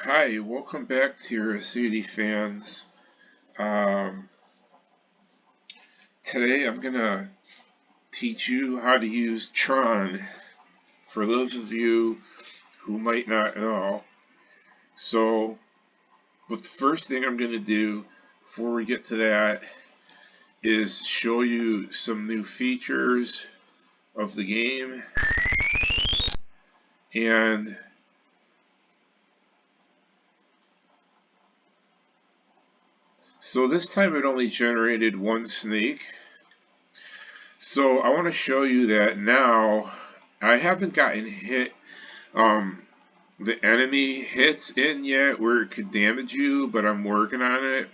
Hi, welcome back TRS-80 fans. Um, Today I'm gonna teach you how to use TRON for those of you who might not know. But the first thing I'm gonna do before we get to that is show you some new features of the game, and so this time it only generated one snake. So I want to show you that now I haven't gotten hit the enemy hits in yet where it could damage you, but I'm working on it.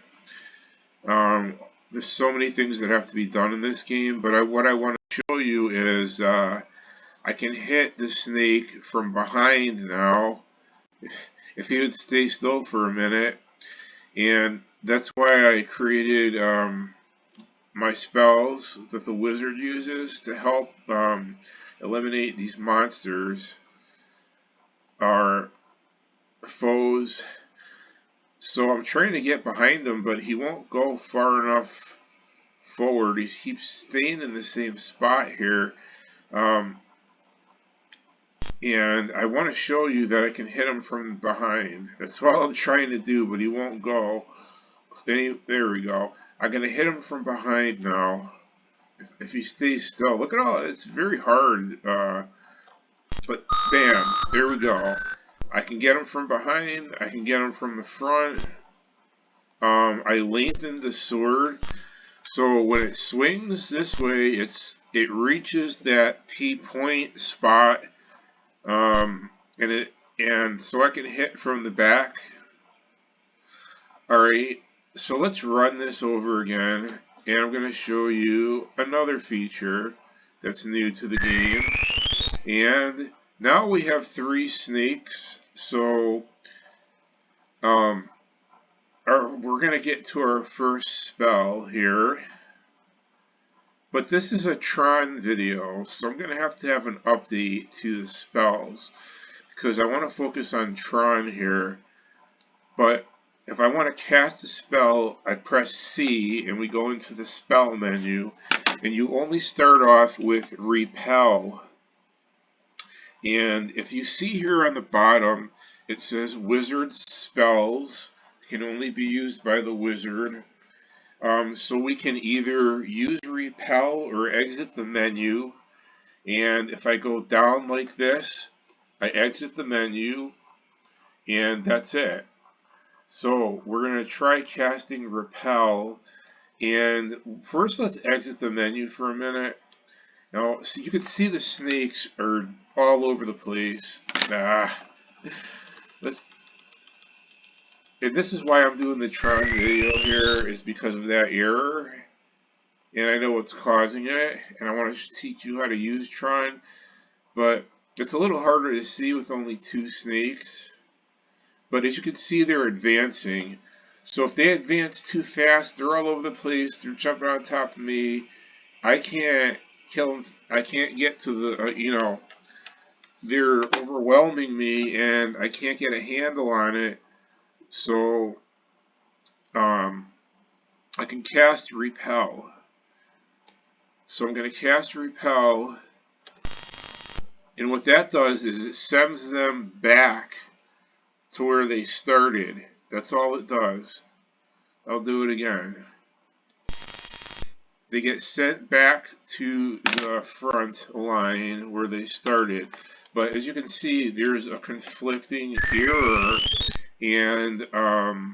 There's so many things that have to be done in this game, but what I want to show you is I can hit the snake from behind now if he would stay still for a minute, and that's why I created my spells that the wizard uses to help eliminate these monsters, our foes. So I'm trying to get behind him, but he won't go far enough forward. He keeps staying in the same spot here. And I want to show you that I can hit him from behind. That's all I'm trying to do, but he won't go. There we go. I'm going to hit him from behind now. If he stays still. Look at all, it's very hard. But bam, there we go. I can get him from behind. I can get him from the front. I lengthened the sword, so when it swings this way, it reaches that T-point spot, and so I can hit from the back. All right, so let's run this over again, and I'm going to show you another feature that's new to the game. And now we have 3 snakes, so we're going to get to our first spell here. But this is a TRON video, so I'm going to have an update to the spells because I want to focus on TRON here. But if I want to cast a spell, I press C and we go into the spell menu, and you only start off with repel. And if you see here on the bottom, it says wizard spells can only be used by the wizard. So we can either use repel or exit the menu, and if I go down like this, I exit the menu, and that's it. So we're going to try casting repel, and first let's exit the menu for a minute. Now, so you can see the snakes are all over the place. And this is why I'm doing the TRON video here, is because of that error. And I know what's causing it, and I want to teach you how to use TRON. But it's a little harder to see with only 2 snakes. But as you can see, they're advancing. So if they advance too fast, they're all over the place, they're jumping on top of me. I can't kill them. I can't get to the, they're overwhelming me, and I can't get a handle on it. So I can cast repel. So I'm going to cast repel, and what that does is it sends them back to where they started. That's all it does. I'll do it again. They get sent back to the front line where they started. But as you can see, there's a conflicting error, and I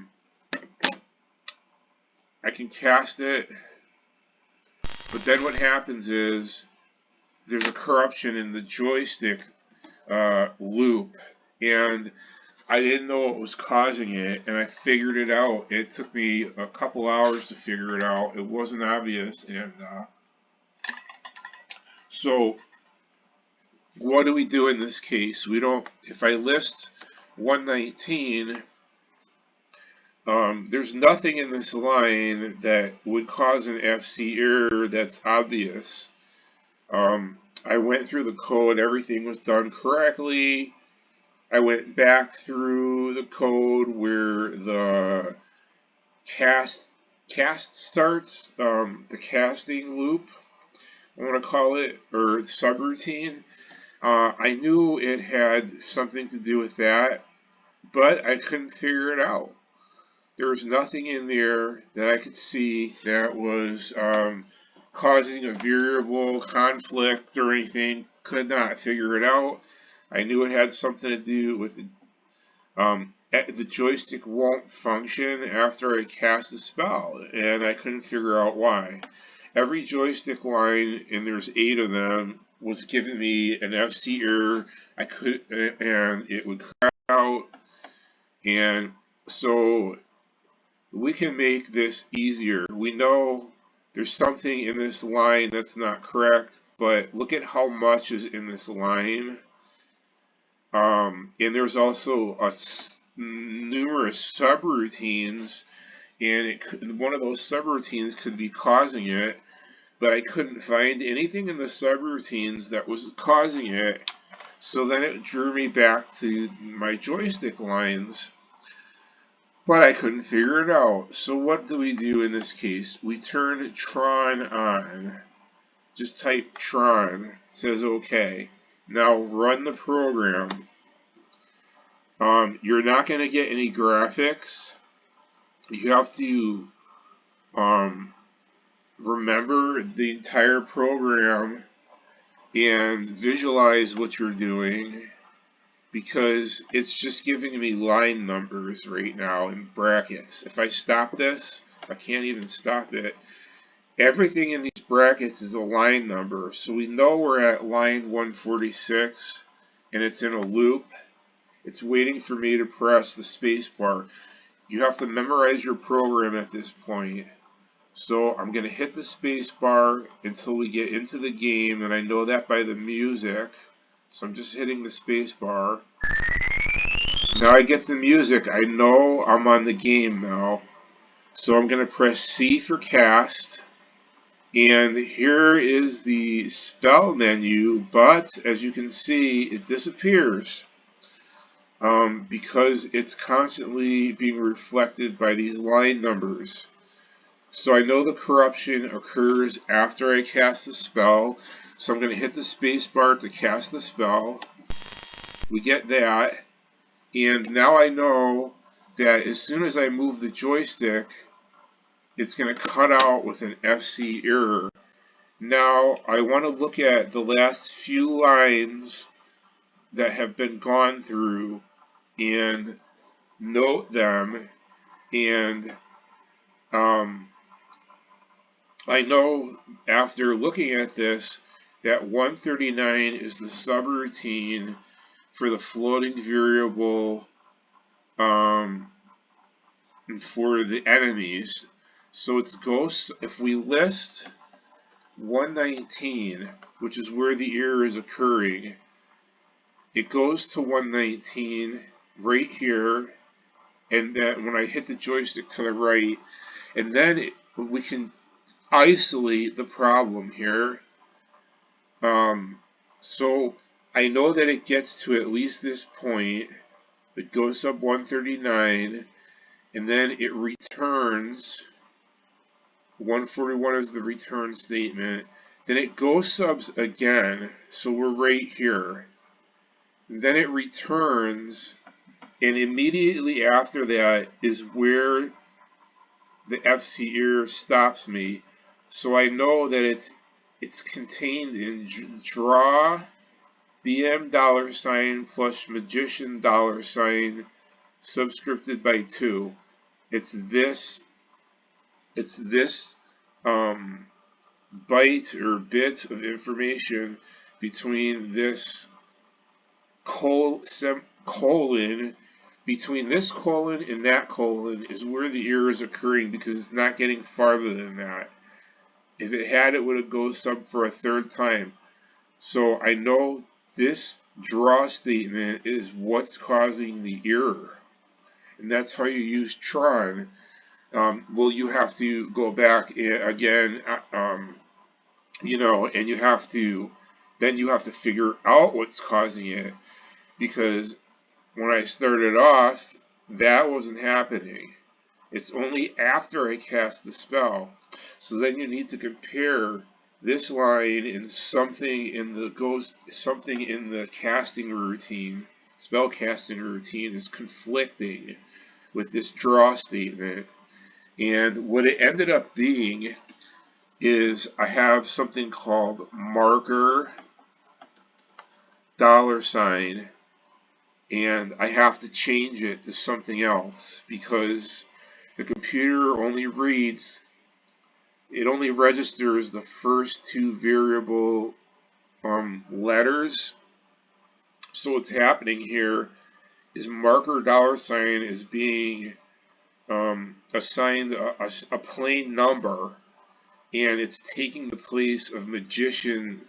can cast it, but then what happens is there's a corruption in the joystick loop, and I didn't know what was causing it, and I figured it out. It took me a couple hours to figure it out. It wasn't obvious, and so what do we do in this case? We don't. If I list 119, there's nothing in this line that would cause an FC error that's obvious. I went through the code, everything was done correctly. I went back through the code where the cast starts, the casting loop, I want to call it, or subroutine. I knew it had something to do with that, but I couldn't figure it out. There was nothing in there that I could see that was causing a variable conflict or anything. Could not figure it out. I knew it had something to do with the joystick won't function after I cast a spell, and I couldn't figure out why. Every joystick line, and there's 8 of them, was giving me an FC error. And it would crash out. And so we can make this easier. We know there's something in this line that's not correct, but look at how much is in this line. And there's also numerous subroutines, and one of those subroutines could be causing it, but I couldn't find anything in the subroutines that was causing it. So then it drew me back to my joystick lines, but I couldn't figure it out. So what do we do in this case? We turn TRON on. Just type TRON. It says OK. Now run the program. You're not going to get any graphics. You have to remember the entire program and visualize what you're doing, because it's just giving me line numbers right now in brackets. If I stop this, I can't even stop it. Everything in these brackets is a line number, so we know we're at line 146 and it's in a loop. It's waiting for me to press the space bar. You have to memorize your program at this point. So I'm going to hit the space bar until we get into the game, and I know that by the music. So I'm just hitting the space bar. Now I get the music. I know I'm on the game now. So I'm going to press C for cast. And here is the spell menu, but as you can see, it disappears. Because it's constantly being reflected by these line numbers. So I know the corruption occurs after I cast the spell, so I'm going to hit the space bar to cast the spell. We get that, and now I know that as soon as I move the joystick, it's going to cut out with an FC error. Now I want to look at the last few lines that have been gone through and note them, and I know after looking at this that 139 is the subroutine for the floating variable for the enemies. So it goes, if we list 119, which is where the error is occurring, it goes to 119 right here, and then when I hit the joystick to the right, and then we can isolate the problem here. So I know that it gets to at least this point. It goes sub 139, and then it returns. 141 is the return statement. Then it goes subs again, so we're right here. And then it returns, and immediately after that is where the FC error stops me. So I know that it's contained in draw BM $ plus magician $ subscripted by 2. It's this byte or bit of information between this colon, between this colon and that colon is where the error is occurring, because it's not getting farther than that. If it had, it would have go sub for a third time. So I know this draw statement is what's causing the error, and that's how you use TRON. Well, you have to go back again, and you have to figure out what's causing it, because when I started off, that wasn't happening. It's only after I cast the spell. So then you need to compare this line and something in the casting routine, spell casting routine is conflicting with this draw statement. And what it ended up being is I have something called marker $, and I have to change it to something else because the computer only registers the first two variable letters. So what's happening here is marker $, is being assigned a plain number, and it's taking the place of magician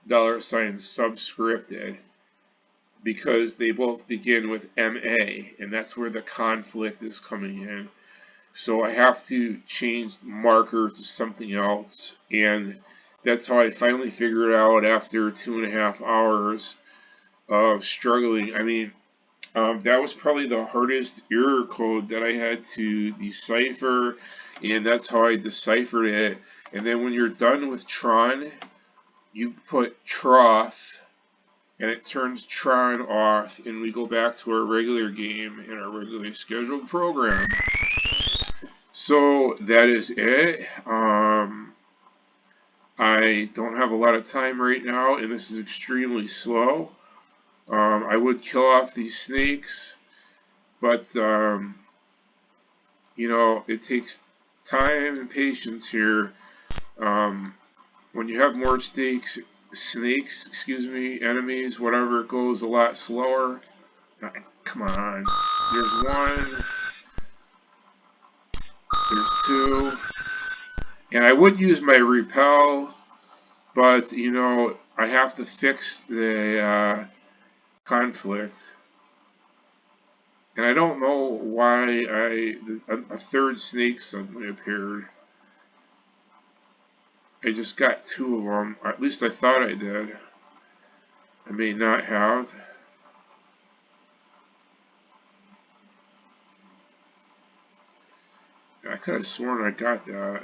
$ subscripted, because they both begin with MA, and that's where the conflict is coming in. So I have to change the marker to something else, and that's how I finally figured out after 2.5 hours of struggling. I mean, that was probably the hardest error code that I had to decipher, and that's how I deciphered it. And then when you're done with TRON, you put TROFF, and it turns TRON off, and we go back to our regular game and our regularly scheduled program. So that is it. I don't have a lot of time right now, and this is extremely slow. I would kill off these snakes, but you know, it takes time and patience here. When you have more snakes, excuse me, enemies, whatever, it goes a lot slower. Come on. There's one. There's two. And I would use my repel, but, you know, I have to fix the conflict. And I don't know why a third snake suddenly appeared. I just got 2 of them. At least I thought I did. I may not have. I could have sworn I got that.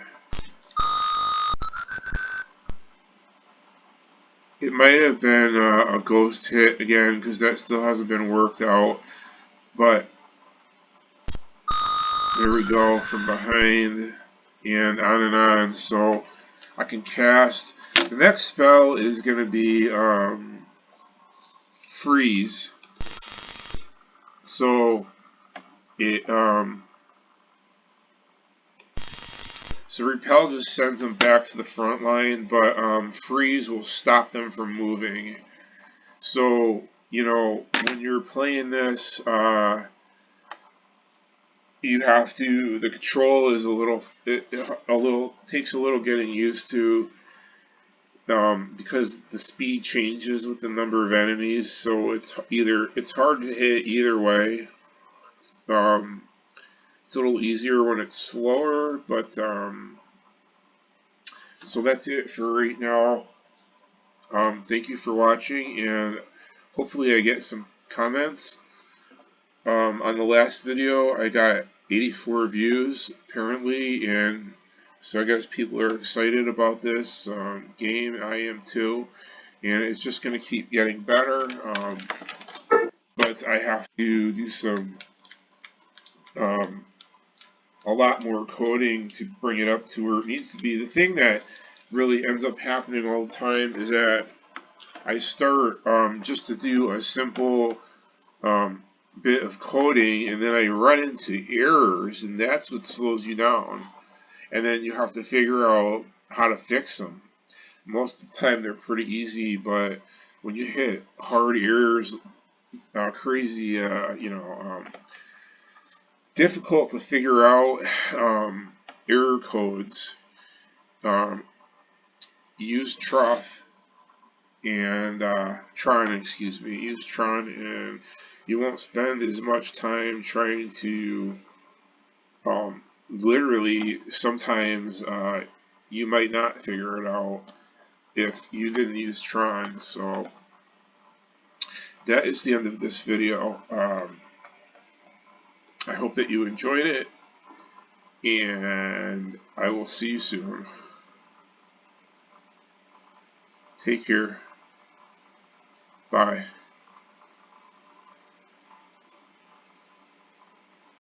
It might have been a ghost hit again, because that still hasn't been worked out. But there we go, from behind and on. So I can cast. The next spell is going to be freeze. So it so repel just sends them back to the front line, but freeze will stop them from moving. So, you know, when you're playing this, you have to. The control is takes a little getting used to, because the speed changes with the number of enemies. So it's hard to hit either way. It's a little easier when it's slower, but so that's it for right now. Thank you for watching, and hopefully I get some comments. On the last video, I got 84 views, apparently, and so I guess people are excited about this game. I am too, and it's just going to keep getting better, but I have to do some a lot more coding to bring it up to where it needs to be. The thing that really ends up happening all the time is that I start just to do a simple bit of coding, and then I run into errors, and that's what slows you down. And then you have to figure out how to fix them. Most of the time they're pretty easy, but when you hit hard errors, crazy, difficult to figure out error codes, use TROFF and TRON, excuse me, use TRON, and you won't spend as much time trying to literally, sometimes you might not figure it out if you didn't use TRON. So that is the end of this video. I hope that you enjoyed it, and I will see you soon. Take care. Bye.